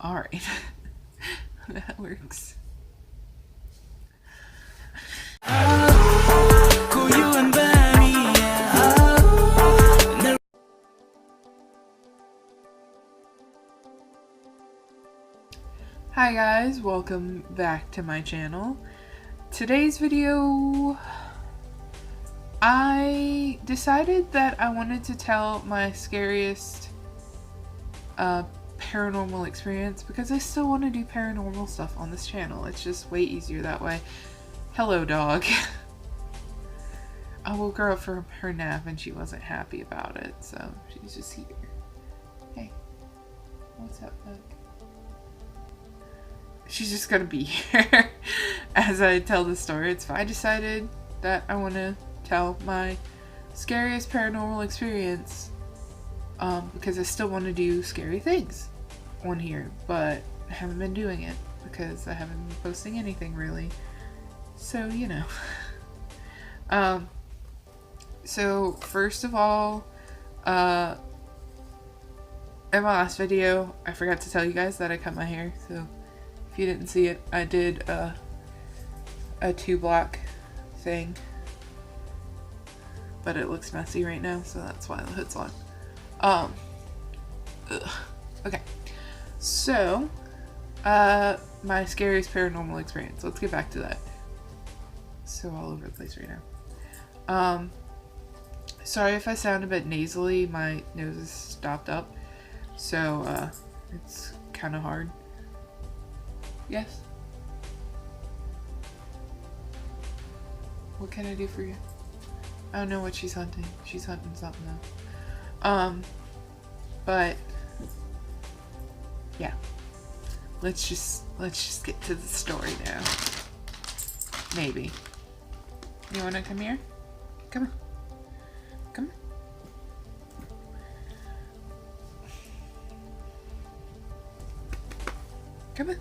Alright. That works. Hi guys, welcome back to my channel. Today's video, I decided that I wanted to tell my scariest paranormal experience because I still want to do paranormal stuff on this channel. It's just way easier that way. Hello, dog. I woke her up from her nap and she wasn't happy about it, so she's just here. Hey, what's up, bud? She's just gonna be here as I tell the story. It's fine. I decided that I want to tell my scariest paranormal experience because I still want to do scary things on here, but I haven't been doing it because I haven't been posting anything really. So, you know. So first of all, in my last video, I forgot to tell you guys that I cut my hair, so if you didn't see it, I did a 2-block thing, but it looks messy right now, so that's why the hood's on. Okay, so my scariest paranormal experience. Let's get back to that. So all over the place right now. Sorry if I sound a bit nasally. My nose is stopped up, so it's kind of hard. Yes? What can I do for you? I don't know what she's hunting. She's hunting something though. But yeah. Let's just get to the story now. Maybe. You wanna come here? Come on. Come on. Come on.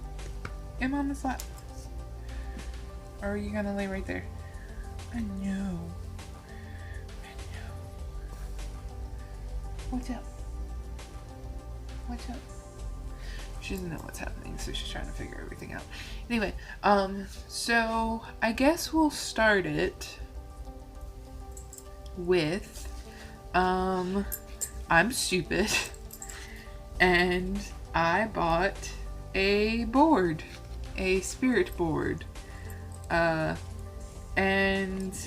I'm on the lap. Or are you gonna lay right there? I know. What's up? What's up? She doesn't know what's happening, so she's trying to figure everything out. Anyway, so I guess we'll start it with, I'm stupid, and I bought a board. A spirit board. And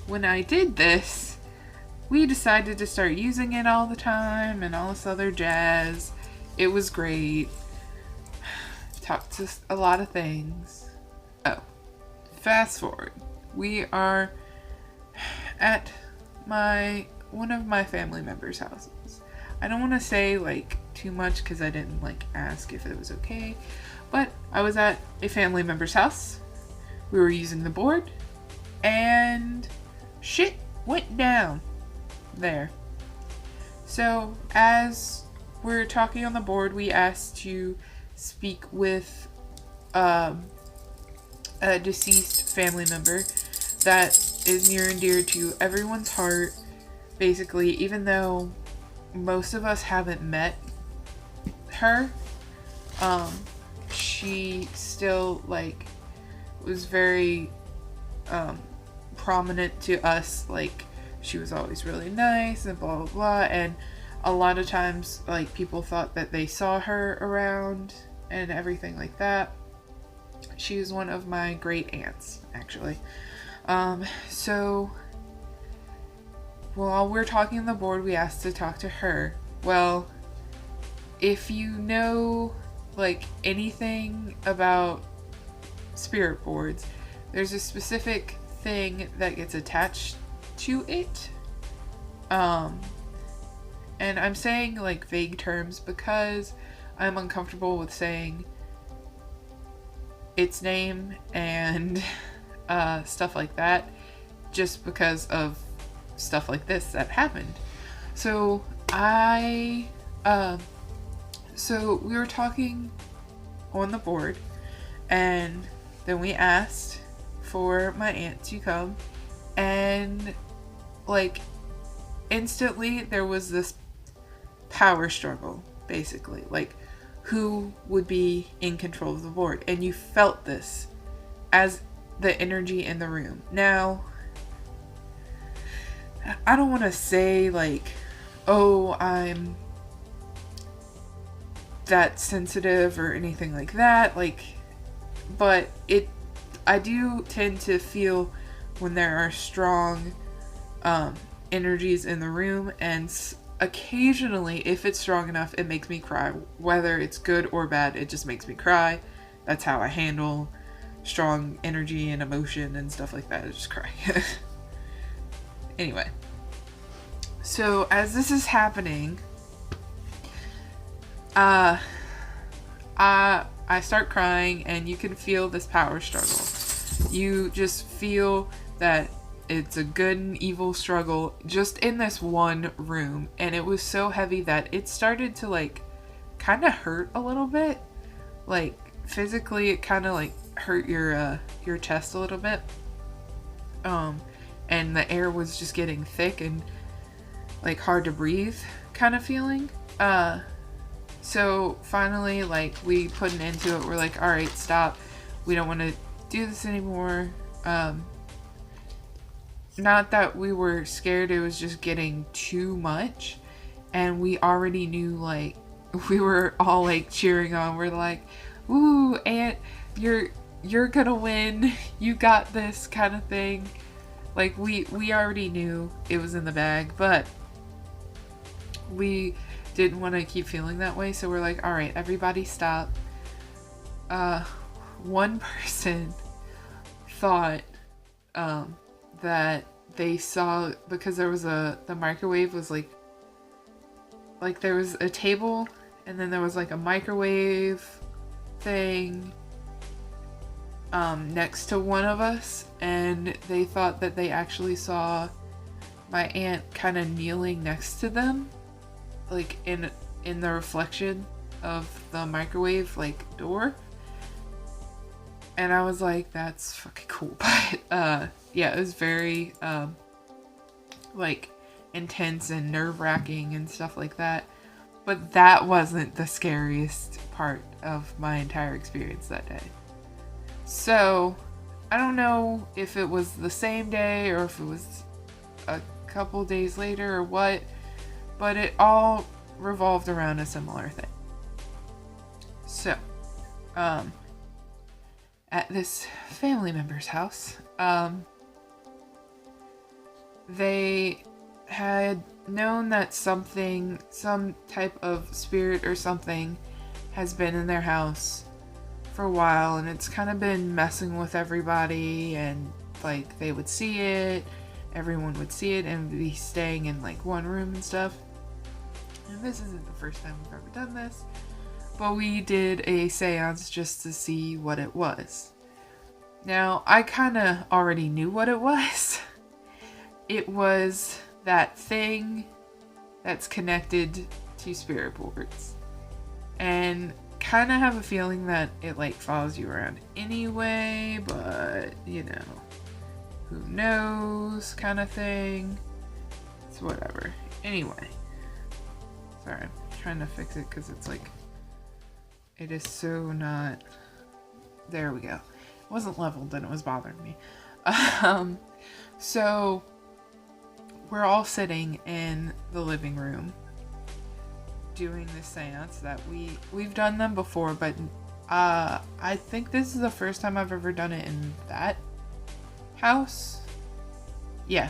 when I did this, we decided to start using it all the time and all this other jazz. It was great. Talked to a lot of things. Oh, fast forward. We are at one of my family members' houses. I don't want to say like too much because I didn't like ask if it was okay, but I was at a family member's house. We were using the board and shit went down there. So as we're talking on the board, we asked to speak with a deceased family member that is near and dear to everyone's heart. Basically, even though most of us haven't met her, she still like was very prominent to us. Like, she was always really nice and blah blah blah, and a lot of times like people thought that they saw her around and everything like that. She was one of my great aunts, actually. So while we're talking on the board, we asked to talk to her. Well, if you know like anything about spirit boards, there's a specific thing that gets attached to it. And I'm saying like vague terms because I'm uncomfortable with saying its name and stuff like that, just because of stuff like this that happened. So so we were talking on the board, and then we asked for my aunt to come, and like instantly there was this power struggle, basically. Like, who would be in control of the board. And you felt this as the energy in the room. Now, I don't want to say like, oh, I'm that sensitive or anything like that, like, but I do tend to feel when there are strong energies in the room, and occasionally, if it's strong enough, it makes me cry. Whether it's good or bad, it just makes me cry. That's how I handle strong energy and emotion and stuff like that. I just cry. Anyway, so as this is happening, I start crying, and you can feel this power struggle. You just feel that it's a good and evil struggle just in this one room, and it was so heavy that it started to like kind of hurt a little bit. Like physically, it kind of like hurt your chest a little bit. And the air was just getting thick and like hard to breathe kind of feeling. So finally, like, we put an end to it. We're like, all right, stop. We don't want to do this anymore. Not that we were scared, it was just getting too much. And we already knew, like, we were all like cheering on. We're like, woo, Aunt, you're gonna win. You got this kind of thing. Like, we already knew it was in the bag, but we didn't want to keep feeling that way, so we're like, all right, everybody stop. One person thought that they saw, because there was the microwave was like there was a table, and then there was like a microwave thing next to one of us, and they thought that they actually saw my aunt kind of kneeling next to them, like in the reflection of the microwave like door. And I was like, that's fucking cool. But yeah, it was very like intense and nerve-wracking and stuff like that. But that wasn't the scariest part of my entire experience that day. So I don't know if it was the same day or if it was a couple days later or what, but it all revolved around a similar thing. So, at this family member's house, they had known that some type of spirit or something has been in their house for a while, and it's kind of been messing with everybody, and like they would see it, everyone would see it, and be staying in like one room and stuff. And this isn't the first time we've ever done this, but we did a seance just to see what it was. Now, I kind of already knew what it was. It was that thing that's connected to spirit boards. And kind of have a feeling that it like follows you around anyway, but you know, who knows kind of thing. It's whatever. Anyway. Sorry, I'm trying to fix it because it's like, it is so not, there we go. It wasn't leveled and it was bothering me. So we're all sitting in the living room doing this seance that we've done them before, but I think this is the first time I've ever done it in that house. Yeah,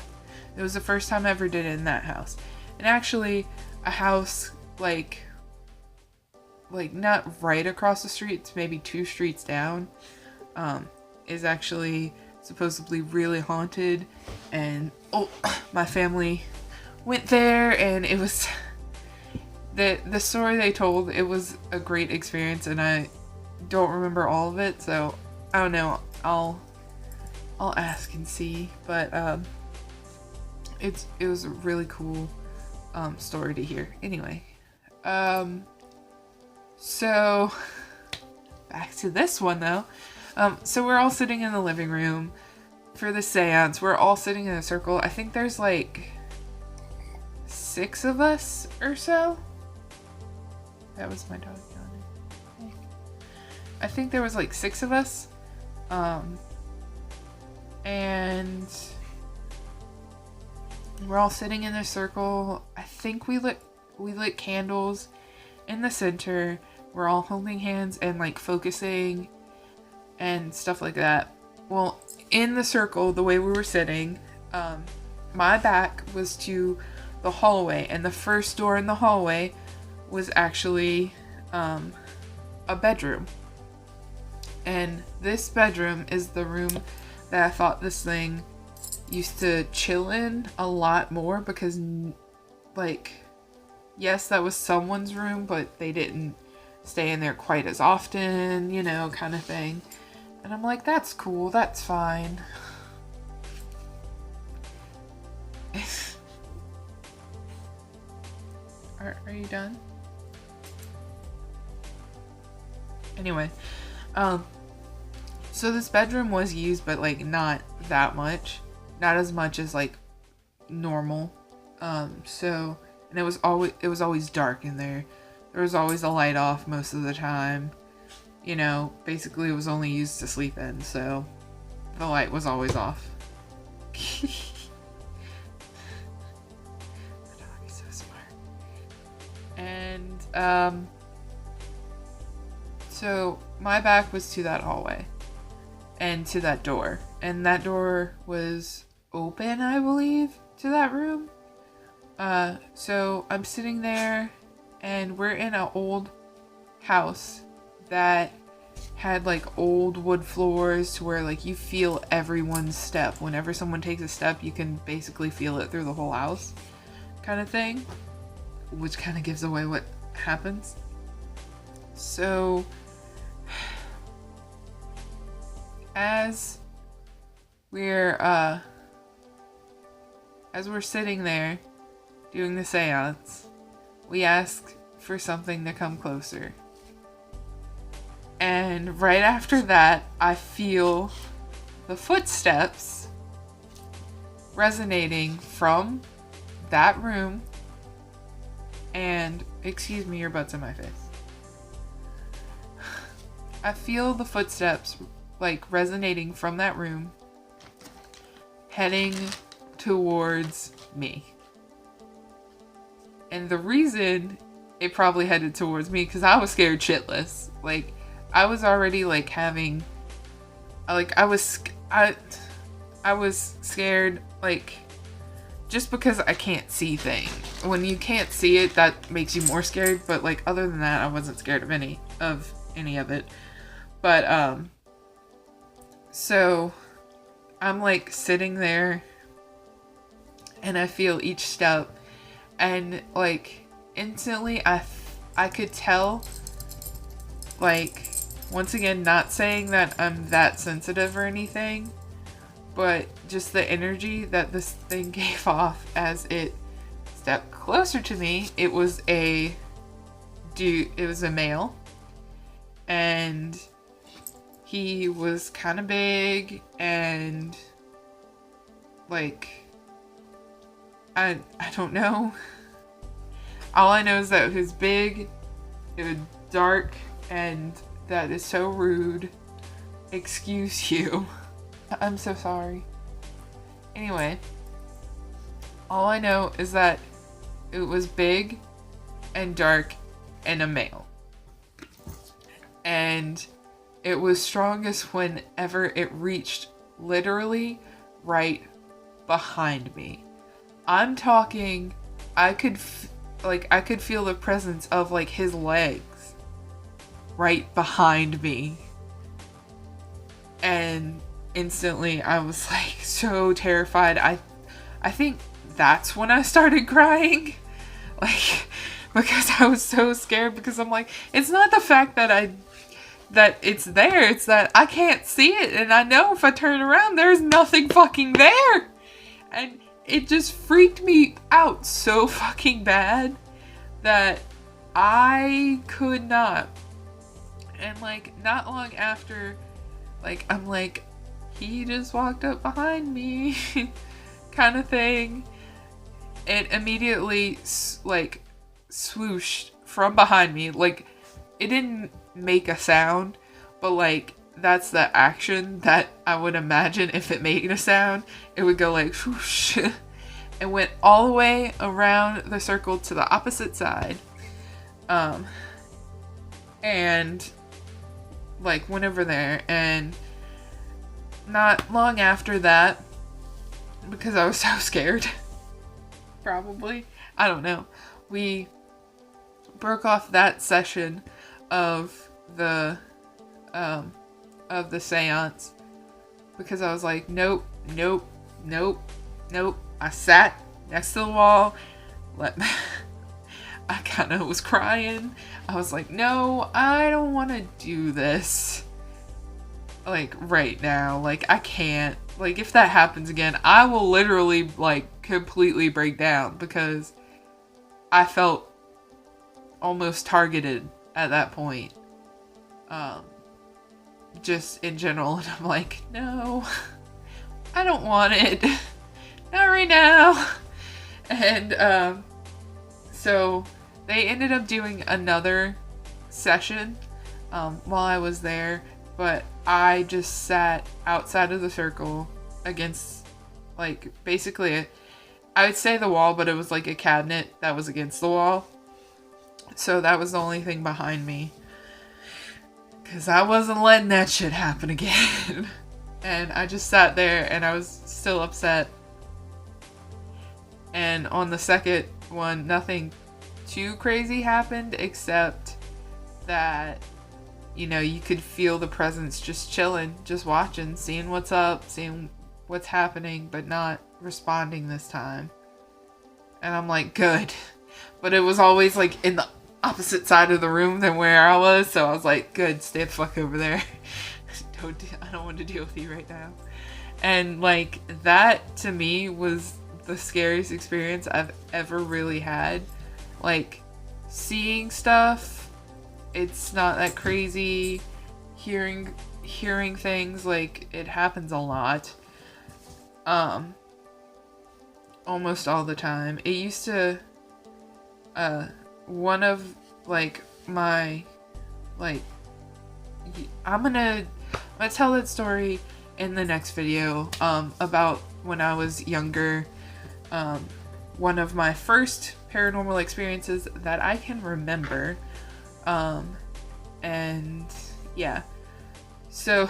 it was the first time I ever did it in that house. And actually, a house like not right across the street, it's maybe 2 streets down, is actually supposedly really haunted. And my family went there, and it was the story they told, it was a great experience, and I don't remember all of it, so I don't know. I'll ask and see, but it was a really cool story to hear. Anyway, so back to this one though. So we're all sitting in the living room for the seance. We're all sitting in a circle. I think there's like 6 of us or so. That was my dog yawning. I think there was like 6 of us. And we're all sitting in a circle. I think we lit candles in the center. We're all holding hands and like focusing and stuff like that. Well, in the circle, the way we were sitting, my back was to the hallway, and the first door in the hallway was actually a bedroom. And this bedroom is the room that I thought this thing used to chill in a lot more, because, like, yes, that was someone's room, but they didn't stay in there quite as often, you know, kind of thing. And I'm like, that's cool, that's fine. Are you done? Anyway, so this bedroom was used, but like not that much, not as much as like normal. So, and it was always dark in there. There was always a light off most of the time. You know, basically it was only used to sleep in, so the light was always off. The dog is so smart. And so my back was to that hallway and to that door, and that door was open, I believe, to that room. So I'm sitting there, and we're in an old house that had like old wood floors to where like you feel everyone's step. Whenever someone takes a step, you can basically feel it through the whole house, kind of thing, which kind of gives away what happens. So as we're sitting there doing the seance, we ask for something to come closer. And right after that, I feel the footsteps resonating from that room. And, excuse me, your butt's in my face. I feel the footsteps like resonating from that room, heading towards me. And the reason it probably headed towards me, because I was scared shitless. Like, I was already like having, like, I was scared, like, just because I can't see things. When you can't see it, that makes you more scared. But like, other than that, I wasn't scared of any of it. But so I'm like sitting there, and I feel each step, and like instantly I could tell, like, once again, not saying that I'm that sensitive or anything, but just the energy that this thing gave off as it stepped closer to me. It was a male, and he was kind of big, and like, I don't know. All I know is that it was big, it was dark, and that is so rude. Excuse you. I'm so sorry. Anyway, all I know is that it was big and dark and a male. And it was strongest whenever it reached literally right behind me. I'm talking, I could feel the presence of like his legs right behind me. And instantly I was like so terrified. I think that's when I started crying. Like, because I was so scared, because I'm like, it's not the fact that it's there, it's that I can't see it, and I know if I turn around there's nothing fucking there. And it just freaked me out so fucking bad that I could not. And like, not long after, like, I'm like, he just walked up behind me kind of thing. It immediately like swooshed from behind me. Like, it didn't make a sound, but like that's the action that I would imagine if it made a sound. It would go like whoosh and went all the way around the circle to the opposite side. And like went over there, and not long after that, because I was so scared, probably, I don't know, we broke off that session of the seance because I was like, nope. I sat next to the wall, I kind of was crying. I was like, no, I don't want to do this. Like, right now. Like, I can't. Like, if that happens again, I will literally, like, completely break down because I felt almost targeted at that point. Just in general. And I'm like, no, I don't want it. Not right now. And, so they ended up doing another session while I was there, but I just sat outside of the circle against, like, basically I would say the wall, but it was like a cabinet that was against the wall. So that was the only thing behind me, because I wasn't letting that shit happen again. And I just sat there and I was still upset. And on the second one, nothing too crazy happened, except that, you know, you could feel the presence just chilling, just watching, seeing what's up, seeing what's happening, but not responding this time. And I'm like, good. But it was always like in the opposite side of the room than where I was, so I was like, good, stay the fuck over there. I don't want to deal with you right now. And like, that to me was the scariest experience I've ever really had. Like, seeing stuff, it's not that crazy. Hearing things, like, it happens a lot. Almost all the time. It used to, one of, like, my, like, I'm gonna tell that story in the next video, about when I was younger. One of my first paranormal experiences that I can remember. And yeah. So,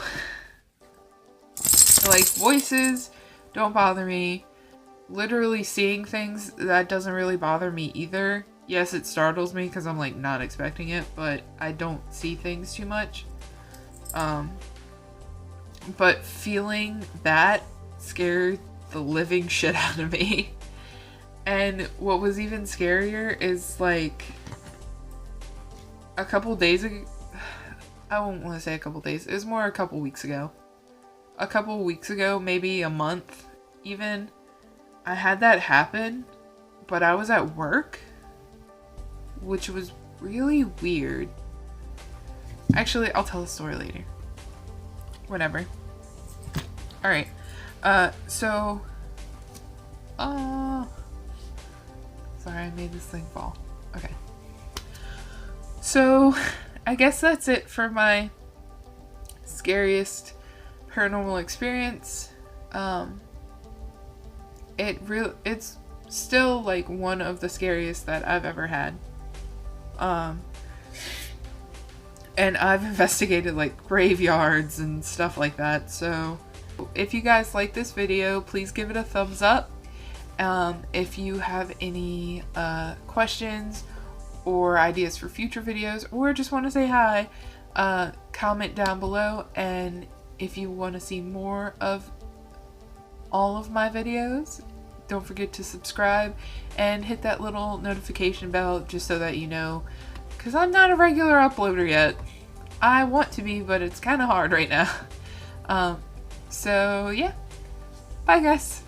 like, voices don't bother me. Literally seeing things, that doesn't really bother me either. Yes, it startles me because I'm like not expecting it, but I don't see things too much. But feeling that scared the living shit out of me. And what was even scarier is, like, a couple days ago, I won't want to say a couple days, it was more a couple weeks ago. A couple weeks ago, maybe a month even, I had that happen, but I was at work, which was really weird. Actually, I'll tell the story later. Whatever. Alright. Sorry, I made this thing fall. Okay. So, I guess that's it for my scariest paranormal experience. It's still, like, one of the scariest that I've ever had. And I've investigated, like, graveyards and stuff like that, so if you guys like this video, please give it a thumbs up. If you have any questions or ideas for future videos, or just want to say hi, comment down below. And if you want to see more of all of my videos, don't forget to subscribe and hit that little notification bell just so that you know, because I'm not a regular uploader yet. I want to be, but it's kind of hard right now. So yeah, bye guys.